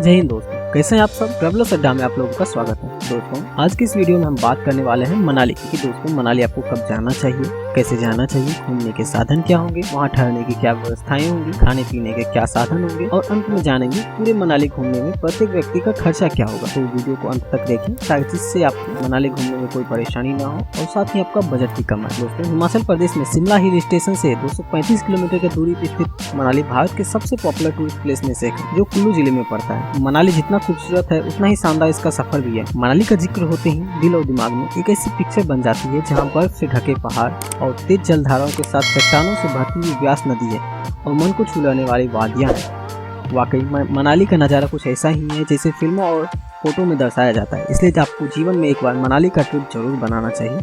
जय हिंद दोस्तों, कैसे हैं आप सब। ट्रैवलर्स अड्डा में आप लोगों का स्वागत है। दोस्तों आज की इस वीडियो में हम बात करने वाले हैं मनाली की। दोस्तों मनाली आपको कब जाना चाहिए, कैसे जाना चाहिए, घूमने के साधन क्या होंगे, वहाँ ठहरने की क्या व्यवस्थाएं होंगी, खाने पीने के क्या साधन होंगे और अंत में जानेंगे पूरे मनाली घूमने में प्रत्येक व्यक्ति का खर्चा क्या होगा। तो वीडियो को अंत तक देखें ताकि जिससे आपको मनाली घूमने में कोई परेशानी ना हो और साथ ही आपका बजट भी कम आए। दोस्तों हिमाचल प्रदेश में शिमला हिल स्टेशन से 235 किलोमीटर की दूरी पर स्थित मनाली भारत के सबसे पॉपुलर टूरिस्ट प्लेस में से एक है, जो कुल्लू जिले में पड़ता है। मनाली जितना खूबसूरत है उतना ही शानदार इसका सफर भी है। मनाली का जिक्र होते ही दिल और दिमाग में एक ऐसी पिक्चर बन जाती है जहां बर्फ से ढके पहाड़ और तेज जलधाराओं के साथ चट्टानों से भरती हुई व्यास नदी है और मन को छू लेने वाली वादियां हैं। वाकई मनाली का नज़ारा कुछ ऐसा ही है जैसे फिल्मों और फोटो में दर्शाया जाता है, इसलिए आपको जीवन में एक बार मनाली का ट्रिप जरूर बनाना चाहिए।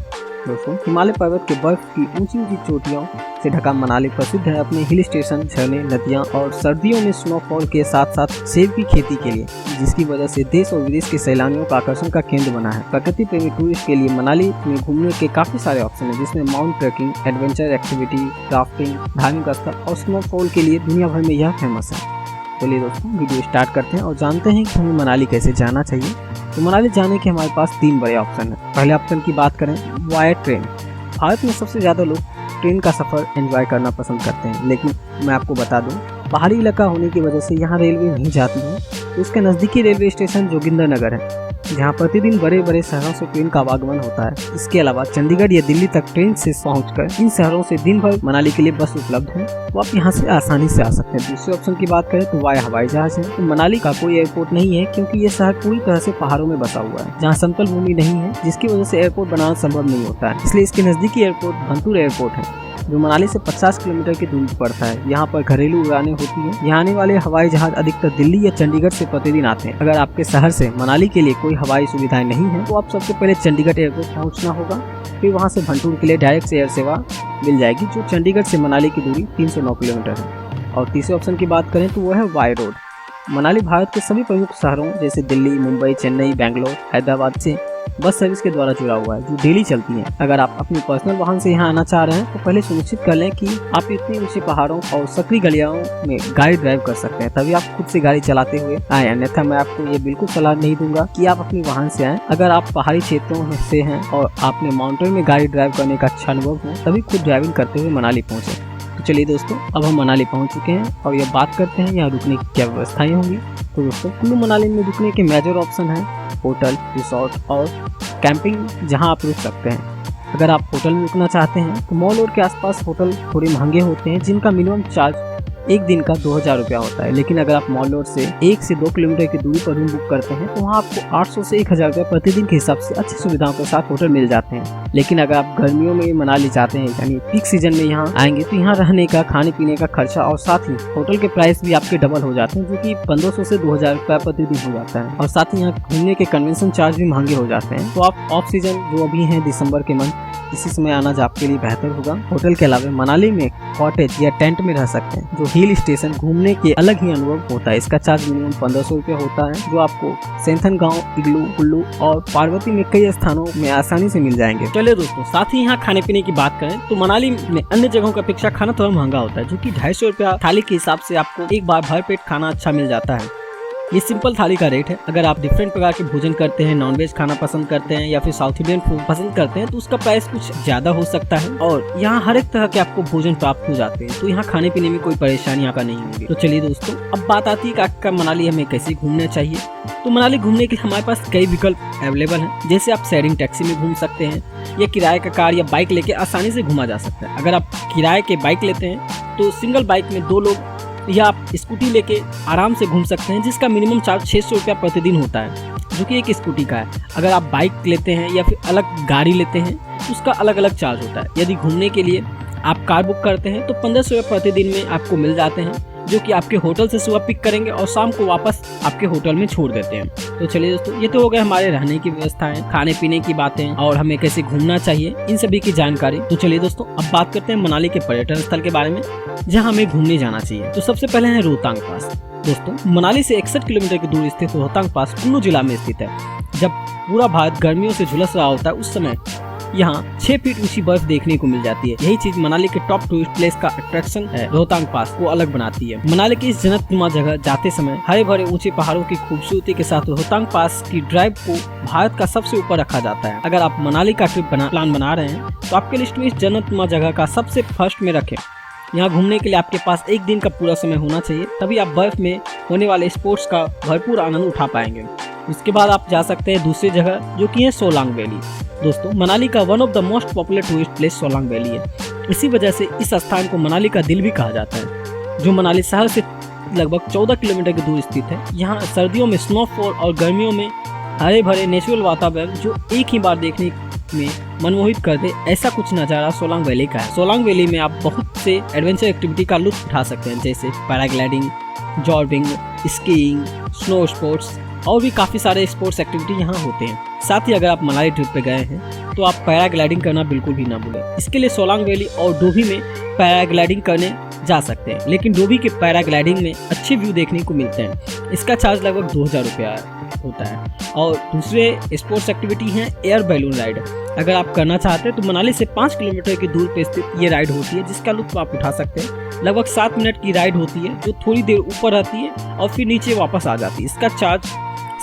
दोस्तों हिमालय पर्वत के बर्फ की ऊंची ऊंची चोटियों से ढका मनाली प्रसिद्ध है अपने हिल स्टेशन, झरने, नदियां और सर्दियों में स्नोफॉल के साथ साथ सेब की खेती के लिए, जिसकी वजह से देश और विदेश के सैलानियों का आकर्षण का केंद्र बना है। प्रकृति प्रेमी टूरिस्ट के लिए मनाली में घूमने के काफी सारे ऑप्शन है, जिसमें mount trekking, adventure activity, rafting, धार्मिक स्थल और स्नोफॉल के लिए दुनिया भर में यह फेमस है। चलिए दोस्तों वीडियो स्टार्ट करते हैं और जानते हैं कि हमें मनाली कैसे जाना चाहिए। तो मनाली जाने के हमारे पास 3 बड़े ऑप्शन हैं। पहले ऑप्शन की बात करें, वाया ट्रेन। भारत में सबसे ज़्यादा लोग ट्रेन का सफ़र एंजॉय करना पसंद करते हैं, लेकिन मैं आपको बता दूं पहाड़ी इलाका होने की वजह से यहाँ रेलवे नहीं जाती है। तो इसके नज़दीकी रेलवे स्टेशन जोगिंदरनगर है, जहाँ प्रतिदिन बड़े बड़े शहरों से ट्रेन का आवागमन होता है। इसके अलावा चंडीगढ़ या दिल्ली तक ट्रेन से पहुंचकर इन शहरों से दिन भर मनाली के लिए बस उपलब्ध है, तो आप यहाँ से आसानी से आ सकते हैं। दूसरे ऑप्शन की बात करें तो वाया हवाई जहाज है। तो मनाली का कोई एयरपोर्ट नहीं है क्योंकि ये शहर पूरी तरह से पहाड़ों में बसा हुआ है, जहाँ समतल भूमि नहीं है, जिसकी वजह से एयरपोर्ट बनाना संभव नहीं होता है। इसलिए इसके नजदीकी एयरपोर्ट भंतूर एयरपोर्ट है, जो मनाली से 50 किलोमीटर की दूरी पर पड़ता है। यहाँ पर घरेलू उड़ानें होती हैं। यहाँ आने वाले हवाई जहाज अधिकतर दिल्ली या चंडीगढ़ से प्रतिदिन आते हैं। अगर आपके शहर से मनाली के लिए कोई हवाई सुविधाएं नहीं है तो आप सबसे पहले चंडीगढ़ एयरपोर्ट पहुँचना होगा, फिर वहाँ से भंटूर के लिए डायरेक्ट एयर सेवा मिल जाएगी, जो चंडीगढ़ से मनाली की दूरी 309 किलोमीटर है। और तीसरे ऑप्शन की बात करें तो वो है बाय रोड। मनाली भारत के सभी प्रमुख शहरों जैसे दिल्ली, मुंबई, चेन्नई, बेंगलोर, हैदराबाद से बस सर्विस के द्वारा जुड़ा हुआ है, जो डेली चलती है। अगर आप अपनी पर्सनल वाहन से यहाँ आना चाह रहे हैं तो पहले सुनिश्चित कर लें कि आप इतनी ऊंचे पहाड़ों और सकरी गलियाओं में गाड़ी ड्राइव कर सकते हैं, तभी आप खुद से गाड़ी चलाते हुए आए। अन्यथा मैं आपको ये बिल्कुल सलाह नहीं दूंगा कि आप अपनी वाहन से आएं। अगर आप पहाड़ी क्षेत्रों में से हैं और आपने माउंटेन में गाड़ी ड्राइव करने का अच्छा अनुभव हो, तभी खुद ड्राइविंग करते हुए मनाली पहुँचे। तो चलिए दोस्तों अब हम मनाली पहुंच चुके हैं और ये बात करते हैं यहाँ रुकने की क्या व्यवस्थाएं होंगी। तो दोस्तों कुल्लू मनाली में रुकने के मेजर ऑप्शन है होटल, रिसोर्ट और कैंपिंग, जहां आप रुक सकते हैं। अगर आप होटल में रुकना चाहते हैं तो मॉल रोड के आसपास होटल थोड़े महंगे होते हैं, जिनका मिनिमम चार्ज एक दिन का 2000 रुपया होता है। लेकिन अगर आप मॉल रोड से 1 से 2 किलोमीटर की दूरी पर रूम बुक करते हैं तो वहाँ आपको 800 से 1000 रुपये प्रतिदिन के हिसाब से अच्छी सुविधाओं के साथ होटल मिल जाते हैं। लेकिन अगर आप गर्मियों में मनाली जाते हैं, यानी पीक सीजन में यहाँ आएंगे, तो यहाँ रहने का, खाने पीने का खर्चा और साथ ही होटल के प्राइस भी आपके डबल हो जाते हैं, जो कि 1500 से 2000 रुपया प्रतिदिन हो जाता है। और साथ ही यहाँ घूमने के कन्वेंशन चार्ज भी महंगे हो जाते हैं। तो आप ऑफ सीजन जो अभी है दिसंबर के मंथ, इसी समय आना आपके लिए बेहतर होगा। होटल के अलावा मनाली में कॉटेज या टेंट में रह सकते हैं, जो हिल स्टेशन घूमने के अलग ही अनुभव होता है। इसका चार्ज मिनिमम 1500 रुपये होता है, जो आपको सेंथन गांव, इग्लू, कुल्लू और पार्वती में कई स्थानों में आसानी से मिल जाएंगे। चलिए दोस्तों साथ ही यहाँ खाने पीने की बात करें तो मनाली में अन्य जगहों की अपेक्षा खाना थोड़ा महंगा होता है, जो कि 250 रुपया थाली के हिसाब से आपको एक बार भर पेट खाना अच्छा मिल जाता है। ये सिंपल थाली का रेट है। अगर आप डिफरेंट प्रकार के भोजन करते हैं, नॉनवेज खाना पसंद करते हैं या फिर साउथ इंडियन फूड पसंद करते हैं, तो उसका प्राइस कुछ ज्यादा हो सकता है। और यहाँ हर एक तरह के आपको भोजन प्राप्त हो जाते हैं, तो यहाँ खाने पीने में कोई परेशानी आपका नहीं होगी। तो चलिए दोस्तों अब बात आती है कि आपका मनाली हमें कैसे घूमना चाहिए। तो मनाली घूमने के हमारे पास कई विकल्प अवेलेबल हैं, जैसे आप शेयरिंग टैक्सी में घूम सकते हैं या किराए का कार या बाइक लेके आसानी से घूमा जा सकता है। अगर आप किराए के बाइक लेते हैं तो सिंगल बाइक में 2 लोग या आप स्कूटी लेके आराम से घूम सकते हैं, जिसका मिनिमम चार्ज 600 रुपया प्रतिदिन होता है, जो कि एक स्कूटी का है। अगर आप बाइक लेते हैं या फिर अलग गाड़ी लेते हैं तो उसका अलग अलग चार्ज होता है। यदि घूमने के लिए आप कार बुक करते हैं तो 1500 रुपये प्रतिदिन में आपको मिल जाते हैं, जो कि आपके होटल से सुबह पिक करेंगे और शाम को वापस आपके होटल में छोड़ देते हैं। तो चलिए दोस्तों ये तो हो गए हमारे रहने की व्यवस्थाएं, खाने पीने की बातें और हमें कैसे घूमना चाहिए, इन सभी की जानकारी। तो चलिए दोस्तों अब बात करते हैं मनाली के पर्यटन स्थल के बारे में जहाँ हमें घूमने जाना चाहिए। तो सबसे पहले है रोहतांग पास। दोस्तों मनाली से 61 किलोमीटर की दूरी स्थित रोहतांग पास कुल्लू जिला में स्थित है। जब पूरा भारत गर्मियों से झुलस रहा होता है उस समय यहाँ 6 फीट ऊंची बर्फ देखने को मिल जाती है। यही चीज मनाली के टॉप टूरिस्ट प्लेस का अट्रैक्शन है, रोहतांग पास को अलग बनाती है। मनाली की इस जन्नतनुमा जगह जाते समय हरे भरे ऊंचे पहाड़ों की खूबसूरती के साथ रोहतांग पास की ड्राइव को भारत का सबसे ऊपर रखा जाता है। अगर आप मनाली का ट्रिप प्लान बना रहे हैं तो आपके लिस्ट में इस जन्नतनुमा जगह का सबसे फर्स्ट में रखें। यहाँ घूमने के लिए आपके पास एक दिन का पूरा समय होना चाहिए, तभी आप बर्फ में होने वाले स्पोर्ट्स का भरपूर आनंद उठा पाएंगे। उसके बाद आप जा सकते हैं दूसरी जगह, जो कि है सोलांग वैली। दोस्तों, मनाली का one of the most popular tourist place Solang valley है। इसी वजह से इस स्थान को मनाली का दिल भी कहा जाता है, जो मनाली शहर से लगभग 14 किलोमीटर की दूर स्थित है। यहाँ सर्दियों में स्नोफॉल और गर्मियों में हरे भरे नेचुरल वातावरण जो एक ही बार देखने में मनमोहित कर दे, ऐसा कुछ नज़ारा सोलांग वैली का है। सोलांग वैली में आप बहुत से एडवेंचर एक्टिविटी का लुत्फ उठा सकते हैं, जैसे paragliding, zorbing, skiing, snow sports और भी काफ़ी सारे स्पोर्ट्स एक्टिविटी यहाँ होते हैं। साथ ही अगर आप मनाली ट्रिप पे गए हैं तो आप पैराग्लाइडिंग करना बिल्कुल भी ना भूलें। इसके लिए सोलांग वैली और डोभी में पैराग्लाइडिंग करने जा सकते हैं, लेकिन डोभी के पैराग्लाइडिंग में अच्छे व्यू देखने को मिलते हैं। इसका चार्ज लगभग 2000 रुपया होता है। और दूसरे स्पोर्ट्स एक्टिविटी हैं एयर बैलून राइड। अगर आप करना चाहते हैं तो मनाली से 5 किलोमीटर की दूर पे स्थित ये राइड होती है, जिसका लुत्फ आप उठा सकते हैं। लगभग 7 मिनट की राइड होती है, जो थोड़ी देर ऊपर रहती है और फिर नीचे वापस आ जाती है। इसका चार्ज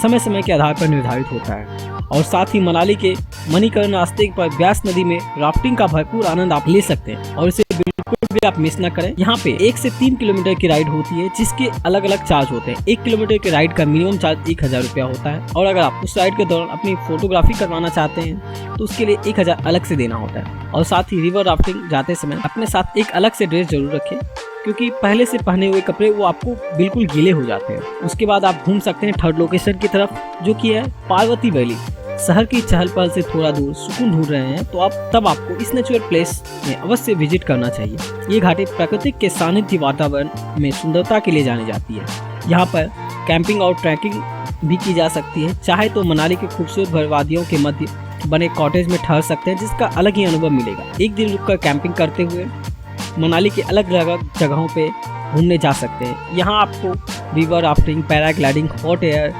समय समय के आधार पर निर्धारित होता है। और साथ ही मनाली के मणिकर्ण रास्ते पर ब्यास नदी में राफ्टिंग का भरपूर आनंद आप ले सकते हैं और इसे बिल्कुल भी आप मिस ना करें। यहाँ पे 1 से 3 किलोमीटर की राइड होती है, जिसके अलग अलग चार्ज होते हैं। 1 किलोमीटर की राइड का मिनिमम चार्ज 1000 रुपया होता है, और अगर आप उस राइड के दौरान अपनी फोटोग्राफी करवाना चाहते हैं तो उसके लिए 1000 अलग से देना होता है। और साथ ही रिवर राफ्टिंग जाते समय अपने साथ एक अलग से ड्रेस जरूर रखें, क्योंकि पहले से पहने हुए कपड़े वो आपको बिल्कुल गीले हो जाते हैं। उसके बाद आप घूम सकते हैं थर्ड लोकेशन की तरफ, जो कि है पार्वती वैली। शहर की चहल पहल से थोड़ा दूर सुकून ढूंढ रहे हैं तो तब आपको इस नेचुरल प्लेस में अवश्य विजिट करना चाहिए। ये घाटी प्राकृतिक के सानिध्य वातावरण में सुंदरता के लिए जानी जाती है। यहाँ पर कैंपिंग और ट्रैकिंग भी की जा सकती है। चाहे तो मनाली के खूबसूरत भरवादियों के मध्य बने कॉटेज में ठहर सकते हैं, जिसका अलग ही अनुभव मिलेगा। एक दिन रुककर कैंपिंग करते हुए मनाली के अलग अलग जगहों पे घूमने जा सकते हैं। यहाँ आपको river rafting, paragliding, hot air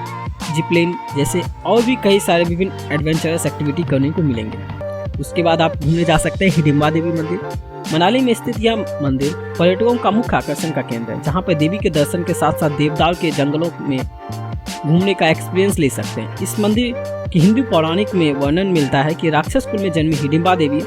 Zipline जैसे और भी कई सारे विभिन्न एडवेंचरस एक्टिविटी करने को मिलेंगे। उसके बाद आप घूमने जा सकते हैं हिडिंबा देवी मंदिर। मनाली में स्थित यह मंदिर पर्यटकों का मुख्य आकर्षण का केंद्र है, जहाँ पर देवी के दर्शन के साथ साथ देवदार के जंगलों में घूमने का एक्सपीरियंस ले सकते हैं। इस मंदिर की हिंदू पौराणिक में वर्णन मिलता है कि राक्षस कुल में जन्मी हिडिंबा देवी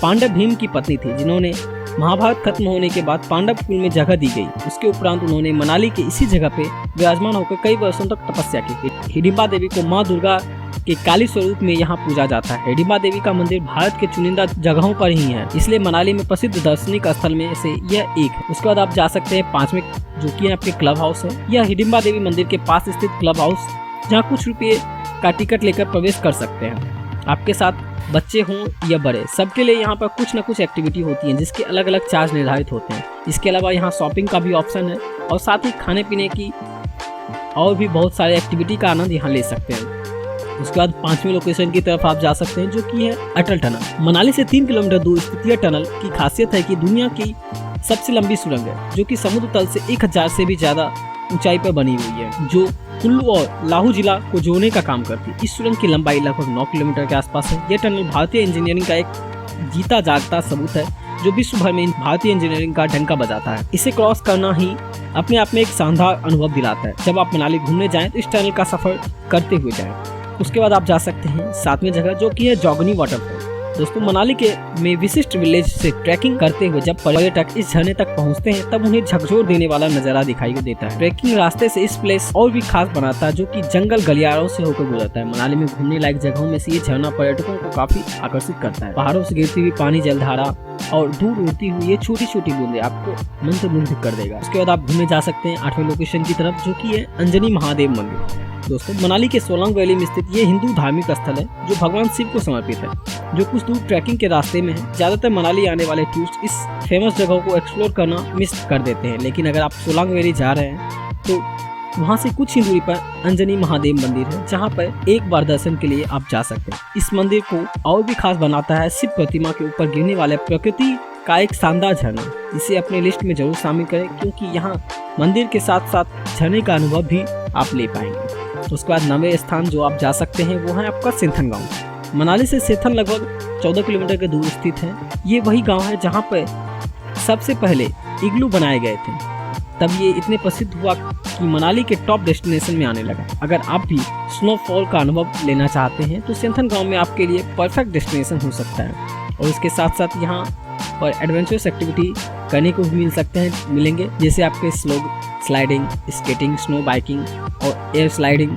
पांडव भीम की पत्नी थी, जिन्होंने महाभारत खत्म होने के बाद पांडव कुल में जगह दी गई। उसके उपरांत उन्होंने मनाली के इसी जगह पे विराजमान होकर कई वर्षों तक तपस्या की थी। हिडिंबा देवी को माँ दुर्गा के काली स्वरूप में यहाँ पूजा जाता है। हिडिंबा देवी का मंदिर भारत के चुनिंदा जगहों पर ही है, इसलिए मनाली में प्रसिद्ध दार्शनिक स्थल में से यह एक है। उसके बाद आप जा सकते हैं 5वें, जो कि आपके क्लब हाउस है। यह हिडिंबा देवी मंदिर के पास स्थित क्लब हाउस, जहाँ कुछ रुपये का टिकट लेकर प्रवेश कर सकते हैं। आपके साथ बच्चे हों या बड़े, सबके लिए यहाँ पर कुछ न कुछ एक्टिविटी होती हैं, जिसके अलग अलग चार्ज निर्धारित होते हैं। इसके अलावा यहाँ शॉपिंग का भी ऑप्शन है, और साथ ही खाने पीने की और भी बहुत सारे एक्टिविटी का आनंद यहाँ ले सकते हैं। उसके बाद 5वें लोकेशन की तरफ आप जा सकते हैं, जो कि है अटल टनल। मनाली से 3 किलोमीटर दूर स्थित यह टनल की खासियत है कि दुनिया की सबसे लंबी सुरंग है, जो कि समुद्र तल से 1000 से भी ज्यादा ऊंचाई पर बनी हुई है, जो कुल्लू और लाहू जिला को जोड़ने का काम करती है। इस सुरंग की लंबाई लगभग 9 किलोमीटर के आसपास है। यह टनल भारतीय इंजीनियरिंग का एक जीता जागता सबूत है, जो विश्व भर में भारतीय इंजीनियरिंग का डंका बजाता है। इसे क्रॉस करना ही अपने आप में एक शानदार अनुभव दिलाता है। जब आप मनाली घूमने जाएं तो इस टनल का सफर करते हुए जाएं। उसके बाद आप जा सकते हैं 7वें जगह, जो कि है जोगनी वाटरफॉल। दोस्तों, मनाली के में विशिष्ट विलेज से ट्रैकिंग करते हुए जब पर्यटक इस झरने तक पहुंचते हैं, तब उन्हें झकझोर देने वाला नजारा दिखाई देता है। ट्रैकिंग रास्ते से इस प्लेस और भी खास बनाता है, जो कि जंगल गलियारों से होकर गुजरता है। मनाली में घूमने लायक जगहों में से ये झरना पर्यटकों को काफी आकर्षित करता है। पहाड़ों से गिरती हुई पानी, जलधारा और दूर उड़ती हुई ये छोटी छोटी बूंदे आपको मंत्रमुग्ध कर देगा। उसके बाद आप घूमने जा सकते हैं 8वें लोकेशन की तरफ, जो कि है अंजनी महादेव मंदिर। दोस्तों, मनाली के सोलांग वैली में स्थित ये हिंदू धार्मिक स्थल है, जो भगवान शिव को समर्पित है, जो कुछ दूर ट्रैकिंग के रास्ते में है। ज्यादातर मनाली आने वाले टूरिस्ट इस फेमस जगह को एक्सप्लोर करना मिस कर देते हैं, लेकिन अगर आप सोलांग वैली जा रहे हैं तो वहाँ से कुछ ही दूरी पर अंजनी महादेव मंदिर है, जहाँ पर एक बार दर्शन के लिए आप जा सकते हैं। इस मंदिर को और भी खास बनाता है शिव प्रतिमा के ऊपर गिरने वाले प्रकृति का एक शानदार झरना। इसे अपने लिस्ट में जरूर शामिल करें, क्योंकि यहाँ मंदिर के साथ साथ झरने का अनुभव भी आप ले पाएंगे। उसके बाद 9वें स्थान जो आप जा सकते हैं वो है आपका सिंथन गांव। मनाली से सेथल लगभग 14 किलोमीटर के दूर स्थित है। ये वही गांव है जहां पर सबसे पहले इग्लू बनाए गए थे। तब ये इतने प्रसिद्ध हुआ कि मनाली के टॉप डेस्टिनेशन में आने लगा। अगर आप भी स्नोफॉल का अनुभव लेना चाहते हैं तो सेंथल गांव में आपके लिए परफेक्ट डेस्टिनेशन हो सकता है। और इसके साथ साथ यहाँ पर एडवेंचरस एक्टिविटी करने को भी मिलेंगे, जैसे आपके स्लाइडिंग, स्केटिंग, स्नो बाइकिंग और एयर स्लाइडिंग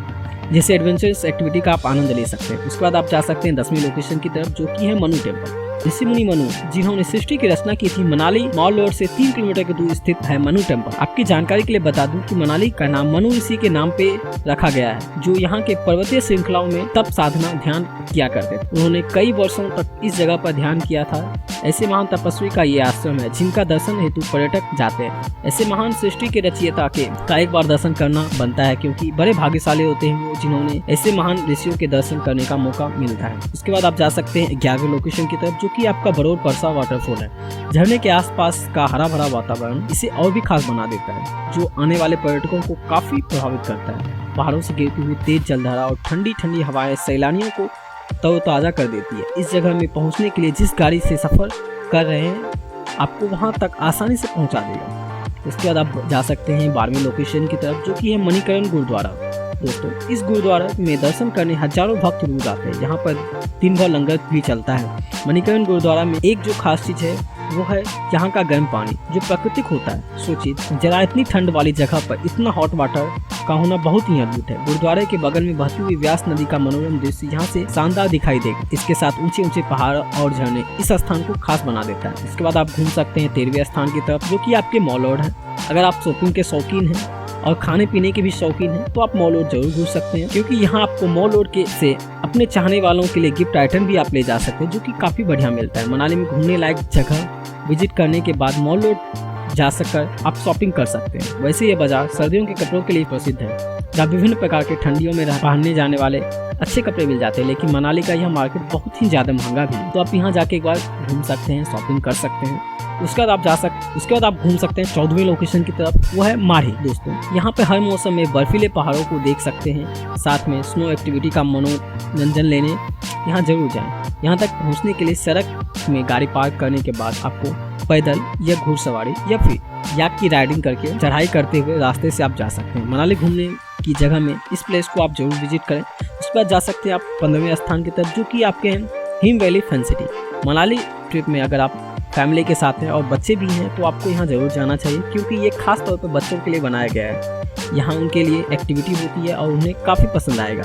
जैसे एडवेंचरस एक्टिविटी का आप आनंद ले सकते हैं। उसके बाद आप जा सकते हैं 10वीं लोकेशन की तरफ, जो कि है मनु टेम्पल। ऋषि मुनि मनु जिन्होंने सृष्टि की रचना की थी, मनाली मॉल रोड से 3 किलोमीटर के दूर स्थित है मनु टेम्पल। आपकी जानकारी के लिए बता दूं कि मनाली का नाम मनु ऋषि के नाम पे रखा गया है, जो यहाँ के पर्वतीय श्रृंखलाओं में तप साधना ध्यान किया करते थे। उन्होंने कई वर्षों तक इस जगह पर ध्यान किया था। ऐसे महान तपस्वी का ये आश्रम है जिनका दर्शन हेतु पर्यटक जाते हैं। ऐसे महान सृष्टि के रचयिता का एक बार दर्शन करना बनता है, क्योंकि बड़े भाग्यशाली होते हैं वो जिन्होंने ऐसे महान ऋषियों के दर्शन करने का मौका मिलता है। उसके बाद आप जा सकते हैं 11वीं लोकेशन की तरफ, जो कि आपका बरोर परसा वाटरफॉल है। झरने के आसपास का हरा भरा वातावरण इसे और भी खास बना देता है, जो आने वाले पर्यटकों को काफी प्रभावित करता है। पहाड़ों से गिरती हुई तेज जलधारा और ठंडी ठंडी हवाएं सैलानियों को तरोताजा कर देती है। इस जगह में पहुंचने के लिए जिस गाड़ी से सफर कर रहे हैं आपको वहां तक आसानी से पहुंचा देगा। उसके बाद आप जा सकते हैं 12वीं लोकेशन की तरफ, जो कि है मणिकरण गुरुद्वारा। दोस्तों, इस गुरुद्वारा में दर्शन करने हजारों भक्त रोज आते हैं। यहाँ पर दिन भर लंगर भी चलता है। मणिकरण गुरुद्वारा में एक जो खास चीज है वो है यहाँ का गर्म पानी, जो प्राकृतिक होता है। सोचिए जरा इतनी ठंड वाली जगह पर इतना हॉट वाटर का होना बहुत ही अद्भुत है। गुरुद्वारे के बगल में बहती हुई व्यास नदी का मनोरम दृश्य यहाँ से शानदार दिखाई देगा। इसके साथ ऊंचे ऊंचे पहाड़ और झरने इस स्थान को खास बना देता है। इसके बाद आप घूम सकते हैं 13वें स्थान की तरफ, जो कि आपके मॉल रोड है। अगर आप शॉपिंग के शौकीन हैं और खाने पीने के भी शौकीन हैं तो आप मॉल रोड जरूर घूम सकते हैं, क्योंकि यहाँ आपको मॉल रोड के से अपने चाहने वालों के लिए गिफ्ट आइटम भी आप ले जा सकते हैं, जो कि काफी बढ़िया मिलता है। मनाली में घूमने लायक जगह विजिट करने के बाद मॉल रोड जा सककर आप शॉपिंग कर सकते हैं। वैसे ये बाजार सर्दियों के कपड़ों के लिए प्रसिद्ध है, जहाँ विभिन्न प्रकार के ठंडियों में पहनने जाने वाले अच्छे कपड़े मिल जाते हैं। लेकिन मनाली का यह मार्केट बहुत ही ज्यादा महंगा भी है, तो आप यहाँ जाके एक बार घूम सकते हैं, शॉपिंग कर सकते हैं। उसके बाद आप घूम सकते हैं 14वीं लोकेशन की तरफ, वो है माढ़ी। दोस्तों, यहाँ पे हर मौसम में बर्फीले पहाड़ों को देख सकते हैं, साथ में स्नो एक्टिविटी का मनोरंजन लेने यहाँ जरूर जाएं। यहाँ तक पहुँचने के लिए सड़क में गाड़ी पार्क करने के बाद आपको पैदल या घुड़सवारी या फिर याक की राइडिंग करके चढ़ाई करते हुए रास्ते से आप जा सकते हैं। मनाली घूमने की जगह में इस प्लेस को आप जरूर विजिट करें। उसके बाद जा सकते हैं आप 15वें स्थान की तरफ, जो कि आपके हैं Him Valley Fun City. Manali trip में अगर आप फैमिली के साथ हैं और बच्चे भी हैं तो आपको यहाँ जरूर जाना चाहिए, क्योंकि ये खास तौर पर बच्चों के लिए बनाया गया है। यहाँ उनके लिए एक्टिविटी होती है और उन्हें काफ़ी पसंद आएगा।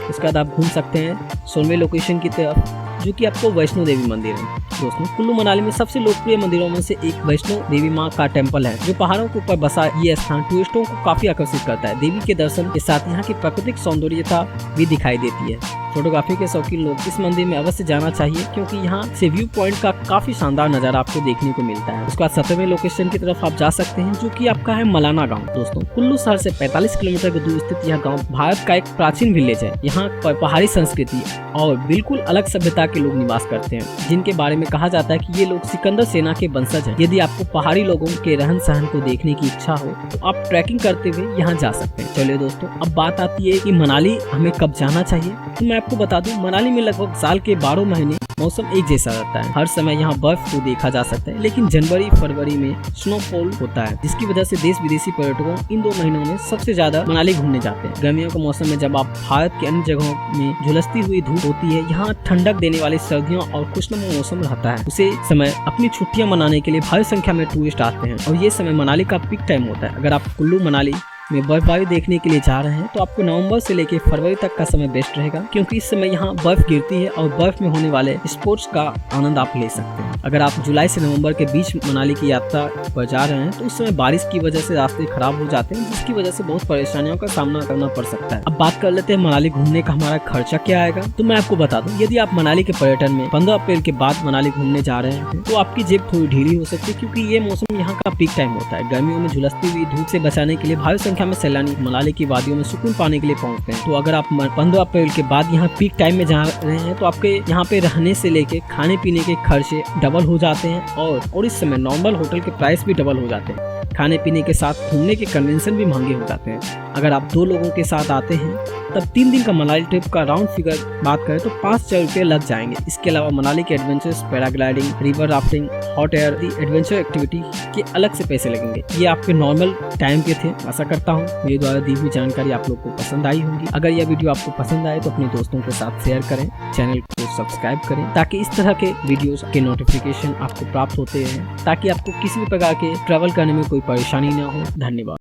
उसके बाद आप घूम सकते हैं 16वें लोकेशन की तरफ, जो कि आपको वैष्णो देवी मंदिर है। दोस्तों, कुल्लू मनाली में सबसे लोकप्रिय मंदिरों में से एक वैष्णो देवी माँ का टेम्पल है, जो पहाड़ों के ऊपर बसा ये स्थान टूरिस्टों को काफी आकर्षित करता है। देवी के दर्शन के साथ यहाँ की प्राकृतिक सौंदर्यता भी दिखाई देती है। फोटोग्राफी के शौकीन लोग इस मंदिर में अवश्य जाना चाहिए, क्योंकि यहाँ से व्यू पॉइंट का काफी शानदार नजारा आपको देखने को मिलता है। उसके बाद 17वें लोकेशन की तरफ आप जा सकते हैं, जो कि आपका है मलाना गांव। दोस्तों, कुल्लू शहर से 45 किलोमीटर के दूर स्थित यह गांव भारत का एक प्राचीन विलेज है। यहाँ पर पहाड़ी संस्कृति और बिल्कुल अलग सभ्यता के लोग निवास करते हैं, जिनके बारे में कहा जाता है कि ये लोग सिकंदर सेना के वंशज हैं। यदि आपको पहाड़ी लोगों के रहन सहन को देखने की इच्छा हो तो आप ट्रैकिंग करते हुए यहाँ जा सकते हैं। चलिए दोस्तों, अब बात आती है कि मनाली हमें कब जाना चाहिए। तो मैं आपको बता दूं, मनाली में लगभग साल के 12 महीने मौसम एक जैसा रहता है। हर समय यहाँ बर्फ को देखा जा सकता है, लेकिन जनवरी फरवरी में स्नोफॉल होता है, जिसकी वजह से देश विदेशी पर्यटकों इन 2 महीनों में सबसे ज्यादा मनाली घूमने जाते हैं। गर्मियों के मौसम में जब आप भारत के अन्य जगहों में झुलसती हुई धूप होती है, यहाँ ठंडक देने वाली सर्दियों और खुशनुमा मौसम रहता है। उसे समय अपनी छुट्टियां मनाने के लिए भारी संख्या में टूरिस्ट आते हैं, और ये समय मनाली का पीक टाइम होता है। अगर आप कुल्लू मनाली में बर्फबारी देखने के लिए जा रहे हैं तो आपको नवंबर से लेकर फरवरी तक का समय बेस्ट रहेगा, क्योंकि इस समय यहाँ बर्फ गिरती है और बर्फ में होने वाले स्पोर्ट्स का आनंद आप ले सकते हैं। अगर आप जुलाई से नवंबर के बीच मनाली की यात्रा पर जा रहे हैं तो उस समय बारिश की वजह से रास्ते खराब हो जाते हैं, जिसकी वजह से बहुत परेशानियों का सामना करना पड़ सकता है। अब बात कर लेते हैं मनाली घूमने का हमारा खर्चा क्या आएगा। तो मैं आपको बता दूं, यदि आप मनाली के पर्यटन में 15 अप्रैल के बाद मनाली घूमने जा रहे हैं तो आपकी जेब थोड़ी ढीली हो सकती है, क्योंकि ये मौसम यहाँ का पीक टाइम होता है। गर्मियों में झुलसती हुई धूप से बचाने के लिए भारी संख्या में सैलानी मनाली की वादियों में सुकून पाने के लिए पहुंचते हैं। तो अगर आप 15 अप्रैल के बाद यहाँ पीक टाइम में जा रहे हैं तो आपके यहाँ पे रहने से लेके खाने पीने के खर्चे डबल हो जाते हैं, और इस समय नॉर्मल होटल के प्राइस भी डबल हो जाते हैं। खाने पीने के साथ घूमने के कन्वेंशन भी महंगे हो जाते हैं। अगर आप 2 लोगों के साथ आते हैं तब 3 दिन का मनाली ट्रिप का राउंड फिगर बात करें तो 5,000 रुपये लग जाएंगे। इसके अलावा मनाली के adventures, paragliding, river rafting, hot air adventure activity के अलग से पैसे लगेंगे। ये आपके नॉर्मल टाइम के थे। आशा करता हूँ मेरे द्वारा दी हुई जानकारी आप लोग को पसंद आई होगी। अगर यह वीडियो आपको पसंद आए तो अपने दोस्तों के साथ शेयर करें, चैनल को सब्सक्राइब करें ताकि इस तरह के वीडियोस के नोटिफिकेशन आपको प्राप्त होते रहें, ताकि आपको किसी भी प्रकार के ट्रैवल करने में कोई परेशानी न हो। धन्यवाद।